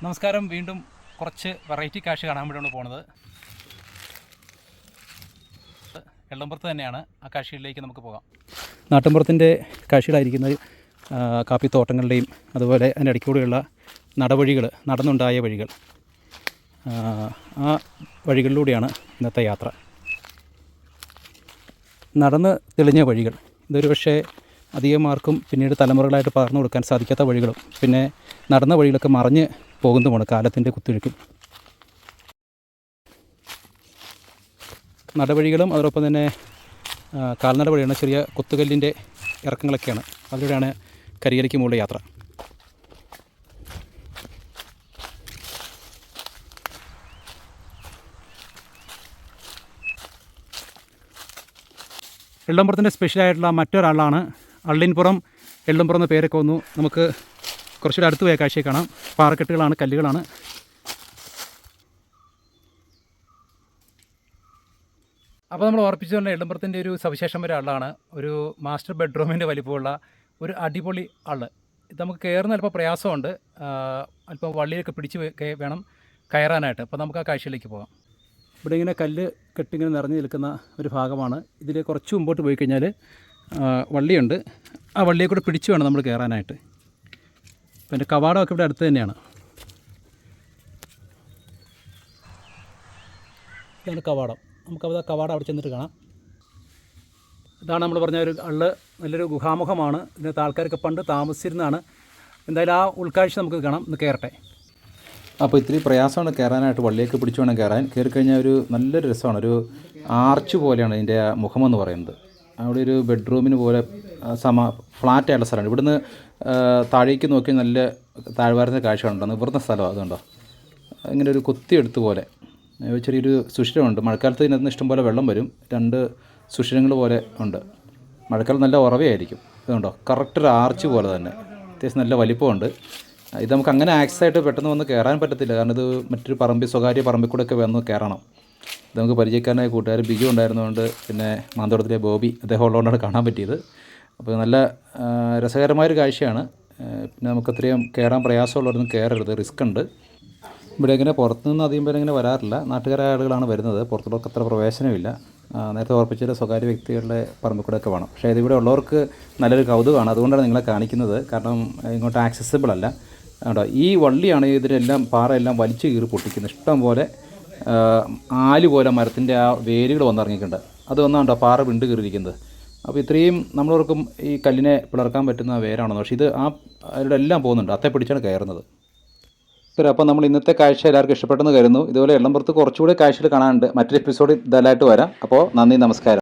നമസ്കാരം. വീണ്ടും കുറച്ച് വെറൈറ്റി കാഴ്ച കാണാൻ വേണ്ടിയാണ് പോകുന്നത്. എള്ളംപുറത്ത് തന്നെയാണ്. ആ കാഴ്ചകളിലേക്ക് നമുക്ക് പോകാം. നാട്ടിൻപുറത്തിൻ്റെ കാഴ്ചകളായിരിക്കുന്നത് കാപ്പിത്തോട്ടങ്ങളുടെയും അതുപോലെ അതിൻ്റെ ഇടയ്ക്കൂടെയുള്ള നടവഴികൾ, നടന്നുണ്ടായ വഴികൾ. ആ വഴികളിലൂടെയാണ് ഇന്നത്തെ യാത്ര. നടന്ന് തെളിഞ്ഞ വഴികൾ. ഇതൊരു പക്ഷേ അധികമാർക്കും പിന്നീട് തലമുറകളായിട്ട് പകർന്നു കൊടുക്കാൻ സാധിക്കാത്ത വഴികളും പിന്നെ നടന്ന വഴികളൊക്കെ മറഞ്ഞ് പോകുന്നതുമാണ് കാലത്തിൻ്റെ കുത്തൊഴുക്കിൽ. നടവഴികളും അതോടൊപ്പം തന്നെ കാൽനട വഴിയാണ്. ചെറിയ കൊത്തുകല്ലിൻ്റെ ഇറക്കങ്ങളൊക്കെയാണ്. അതിലൂടെയാണ് കരികലിക്ക് മുകളിൽ യാത്ര. എള്ളംപുറത്തിൻ്റെ സ്പെഷ്യലായിട്ടുള്ള മറ്റൊരാളാണ്. അള്ളിൻപുറം എള്ളംപുറം എന്ന പേരൊക്കെ വന്നു. നമുക്ക് കുറച്ചുകൂടെ അടുത്ത് പോയ കാഴ്ചയെ കാണാം. പാറക്കെട്ടുകളാണ്, കല്ലുകളാണ്. അപ്പോൾ നമ്മൾ ഓർപ്പിച്ചുകൊണ്ട് എള്ളംപുറത്തിൻ്റെ ഒരു സവിശേഷം വരെ ആളാണ്. ഒരു മാസ്റ്റർ ബെഡ്റൂമിൻ്റെ വലിപ്പമുള്ള ഒരു അടിപൊളി ആള്. ഇത് നമുക്ക് കയറുന്ന അല്പം പ്രയാസമുണ്ട്. അല്പം വള്ളിയൊക്കെ പിടിച്ച് വേണം കയറാനായിട്ട്. അപ്പോൾ നമുക്ക് ആ കാഴ്ചയിലേക്ക് പോകാം. ഇവിടെ ഇങ്ങനെ കല്ല് കെട്ടിങ്ങനെ നിറഞ്ഞു നിൽക്കുന്ന ഒരു ഭാഗമാണ്. ഇതിൽ കുറച്ച് മുമ്പോട്ട് പോയി കഴിഞ്ഞാൽ വള്ളിയുണ്ട്. ആ വള്ളിയെ കൂടെ പിടിച്ച് വേണം നമ്മൾ കയറാനായിട്ട്. അപ്പോൾ എൻ്റെ കവാടമൊക്കെ ഇവിടെ അടുത്ത് തന്നെയാണ്. ഇതാണ് കവാടം. നമുക്കത് കവാടം അവിടെ ചെന്നിട്ട് കാണാം. ഇതാണ് നമ്മൾ പറഞ്ഞ ഒരു നല്ലൊരു ഗുഹാമുഖമാണ്. ഇതിനകത്ത് ആൾക്കാരൊക്കെ പണ്ട് താമസിച്ചിരുന്നതാണ്. എന്തായാലും ആ ഉൾക്കാഴ്ച നമുക്ക് കാണാം. ഒന്ന് കയറട്ടെ. അപ്പോൾ ഇത്തിരി പ്രയാസമാണ് കയറാനായിട്ട്. വള്ളിയൊക്കെ പിടിച്ചു വേണം കയറാൻ. കയറിക്കഴിഞ്ഞാൽ ഒരു നല്ലൊരു രസമാണ്. ഒരു ആർച്ച് പോലെയാണ് ഇതിൻ്റെ മുഖമെന്ന് പറയുന്നത്. അവിടെ ഒരു ബെഡ്റൂമിന് പോലെ ഫ്ലാറ്റ് ആയിട്ടുള്ള സ്ഥലമാണ്. ഇവിടുന്ന് താഴേക്ക് നോക്കി നല്ല താഴ്വാരത്തിൻ്റെ കാഴ്ച ഉണ്ടോ. ഇവിടുത്തെ സ്ഥലം അതുകൊണ്ടോ ഇങ്ങനെ ഒരു കൊത്തിയെടുത്ത് പോലെ ചെറിയൊരു സുഷിരമുണ്ട്. മഴക്കാലത്ത് ഇതിനകത്ത് ഇഷ്ടംപോലെ വെള്ളം വരും. 2 സുഷിരങ്ങൾ പോലെ ഉണ്ട്. മഴക്കാലം നല്ല ഉറവയായിരിക്കും. ഇതുണ്ടോ കറക്റ്റ് ഒരു ആർച്ച് പോലെ തന്നെ. അത്യാവശ്യം നല്ല വലിപ്പമുണ്ട്. ഇത് നമുക്ക് അങ്ങനെ ആക്സസ് ആയിട്ട് പെട്ടെന്ന് വന്ന് കയറാൻ പറ്റത്തില്ല. കാരണം ഇത് മറ്റൊരു സ്വകാര്യ പറമ്പിൽ കൂടെയൊക്കെ വന്ന് കയറണം. ഇത് നമുക്ക് പരിചയക്കാരനായ കൂട്ടുകാർ ബിജു ഉണ്ടായിരുന്നതുകൊണ്ട്, പിന്നെ മാന്തോട്ടത്തിലെ ബോബി അദ്ദേഹം ഉള്ളതുകൊണ്ടാണ് കാണാൻ പറ്റിയത്. അപ്പോൾ നല്ല രസകരമായൊരു കാഴ്ചയാണ്. പിന്നെ നമുക്കത്രയും കയറാൻ പ്രയാസമുള്ളവരൊന്നും കയറരുത്, റിസ്ക് ഉണ്ട്. ഇവിടെ ഇങ്ങനെ പുറത്തുനിന്ന് അധികം പേര് ഇങ്ങനെ വരാറില്ല. നാട്ടുകാരായ ആളുകളാണ് വരുന്നത്. പുറത്തുള്ളവർക്ക് അത്ര പ്രവേശനമില്ല. നേരത്തെ ഓർപ്പിച്ചത് സ്വകാര്യ വ്യക്തികളുടെ പറമ്പിൽ കൂടെയൊക്കെ വേണം. പക്ഷേ ഇതിവിടെ ഉള്ളവർക്ക് നല്ലൊരു കൗതുകമാണ്. അതുകൊണ്ടാണ് നിങ്ങളെ കാണിക്കുന്നത്. കാരണം ഇങ്ങോട്ട് ആക്സസിബിൾ അല്ല. കേട്ടോ, ഈ വള്ളിയാണ് ഇതിനെല്ലാം പാറയെല്ലാം വലിച്ചു കീറി പൊട്ടിക്കുന്നത്. ഇഷ്ടം പോലെ ആല് പോലെ മരത്തിൻ്റെ ആ വേരുകൾ വന്നിറങ്ങിയിട്ടുണ്ട്. അത് വന്നാണ്ടോ പാറ വിണ്ട് കീറിയിരിക്കുന്നത്. അപ്പോൾ ഇത്രയും നമ്മളവർക്കും ഈ കല്ലിനെ പിളർക്കാൻ പറ്റുന്ന വേരാണെന്ന്. പക്ഷേ ഇത് അതിലൂടെ എല്ലാം പോകുന്നുണ്ട്. അത്തെ പിടിച്ചാണ് കയറുന്നത്. അപ്പോൾ നമ്മൾ ഇന്നത്തെ കാഴ്ച എല്ലാവർക്കും ഇഷ്ടപ്പെട്ടെന്ന് കരുതുന്നു. ഇതുപോലെ എള്ളംപുറത്ത് കുറച്ചുകൂടി കാഴ്ചകൾ കാണാനുണ്ട്. മറ്റൊരു എപ്പിസോഡിൽ ഇതെല്ലാമായിട്ട് വരാം. അപ്പോൾ നന്ദി, നമസ്കാരം.